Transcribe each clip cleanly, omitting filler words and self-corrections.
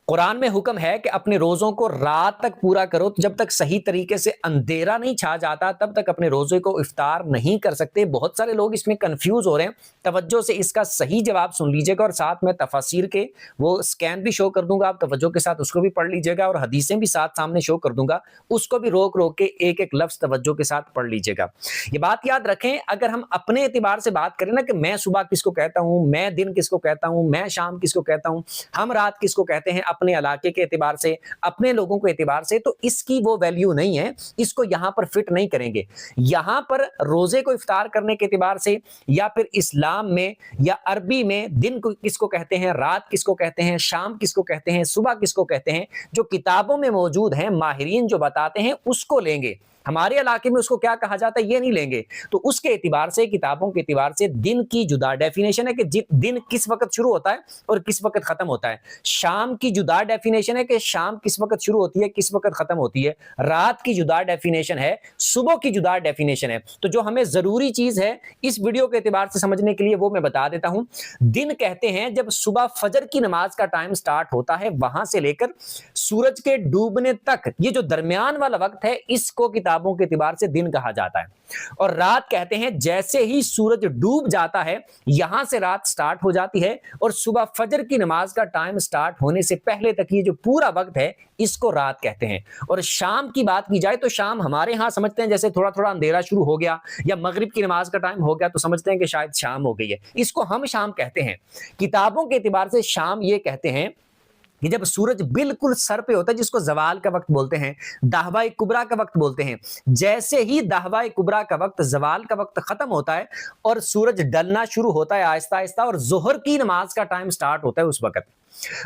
कुरान में हुक्म है कि अपने रोजों को रात तक पूरा करो, तो जब तक सही तरीके से अंधेरा नहीं छा जाता तब तक अपने रोजे को इफ्तार नहीं कर सकते। बहुत सारे लोग इसमें कंफ्यूज हो रहे हैं। तवज्जो से इसका सही जवाब सुन लीजिएगा और साथ में तफसीर के वो स्कैन भी शो कर दूंगा, आप तवज्जो के साथ उसको भी पढ़ लीजिएगा और हदीसें भी साथ सामने शो कर दूंगा, उसको भी रोक रोक के एक एक लफ्ज तवज्जो के साथ पढ़ लीजिएगा। ये बात याद रखें, अगर हम अपने एतबार से बात करें ना कि मैं सुबह किसको कहता हूं, मैं दिन किसको कहता हूं, मैं शाम किसको कहता हूं, हम रात किसको कहते हैं, अपने इलाके के एतबार से, अपने लोगों के एतबार से, तो इसकी वो वैल्यू नहीं है। इसको यहां पर फिट नहीं करेंगे। यहां पर रोजे को इफ्तार करने के एतबार से या फिर इस्लाम में या अरबी में दिन को किसको कहते हैं, रात किसको कहते हैं, शाम किसको कहते हैं, सुबह किसको कहते हैं, जो किताबों में मौजूद हैं, माहिरीन जो बताते हैं उसको लेंगे। हमारे इलाके में उसको क्या कहा जाता है ये नहीं लेंगे। तो उसके एतबार से, किताबों के एतबार से दिन की जुदा डेफिनेशन है कि दिन किस वक्त शुरू होता है और किस वक्त खत्म होता है। शाम की जुदा डेफिनेशन है कि शाम किस वक्त शुरू होती है, किस वक्त खत्म होती है। रात की जुदा डेफिनेशन है, सुबह की जुदा डेफिनेशन है। तो जो हमें जरूरी चीज है इस वीडियो के एतबार से समझने के लिए वो मैं बता देता हूं। दिन कहते हैं जब सुबह फजर की नमाज का टाइम स्टार्ट होता है, वहां से लेकर सूरज के डूबने तक ये जो दरमियान वाला वक्त है, इसको किताबों के एतबार से दिन कहा जाता है। और रात कहते हैं जैसे ही सूरज डूब जाता है यहां से रात स्टार्ट हो जाती है और सुबह फजर की नमाज का टाइम स्टार्ट होने से पहले तक ये जो पूरा वक्त है इसको रात कहते हैं। और शाम की बात की जाए तो शाम हमारे यहां समझते हैं जैसे थोड़ा थोड़ा अंधेरा शुरू हो गया या मगरिब की नमाज का टाइम हो गया तो समझते हैं कि शायद शाम हो गई है, इसको हम शाम कहते हैं। किताबों के एतबार से शाम ये कहते हैं कि जब सूरज बिल्कुल सर पे होता है, जिसको जवाल का वक्त बोलते हैं, दाहवाए कुबरा का वक्त बोलते हैं। जैसे ही दाहवाए कुबरा का वक्त, जवाल का वक्त खत्म होता है और सूरज ढलना शुरू होता है आहिस्ता आहिस्ता और जोहर की नमाज का टाइम स्टार्ट होता है, उस वक्त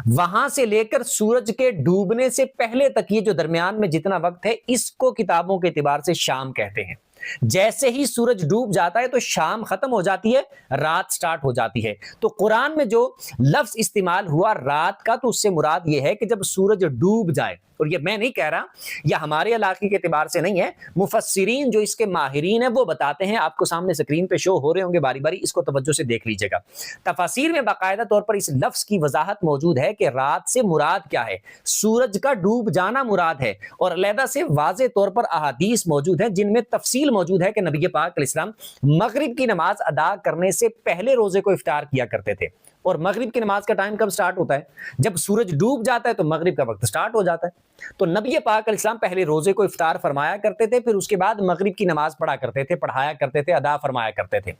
वहां से लेकर सूरज के डूबने से पहले तक ये जो दरमियान में जितना वक्त है इसको किताबों के एतबार से शाम कहते हैं। जैसे ही सूरज डूब जाता है तो शाम खत्म हो जाती है, रात स्टार्ट हो जाती है। तो कुरान में जो लफ्ज इस्तेमाल हुआ रात का, तो उससे मुराद यह है कि जब सूरज डूब जाए। और ये मैं नहीं कह रहा, यह हमारे इलाके के एतबार से नहीं है, मुफस्सिरीन जो इसके माहिरीन है वो बताते हैं। आपको सामने स्क्रीन पे शो हो रहे होंगे बारी बारी, इसको तवज्जो से देख लीजिएगा। तफासिर में बाकायदा तौर पर इस लफ्ज की वजाहत मौजूद है कि रात से मुराद क्या है, सूरज का डूब जाना मुराद है। और अलहदा से वाज़े तौर पर अहादीस मौजूद है जिनमें तफसील मौजूद है कि नबी पाक अलैहिस्सलाम मगरिब की नमाज अदा करने से पहले रोजे को इफ्तार किया करते थे। और मगरिब की नमाज का टाइम कब स्टार्ट होता है, जब सूरज डूब जाता है तो मगरिब का वक्त स्टार्ट हो जाता है। तो नबी पाक अलैहिस्सलाम पहले रोजे को इफ्तार फरमाया करते थे, फिर उसके बाद मगरिब की नमाज पढ़ा करते थे, पढ़ाया करते थे, अदा फरमाया करते थे।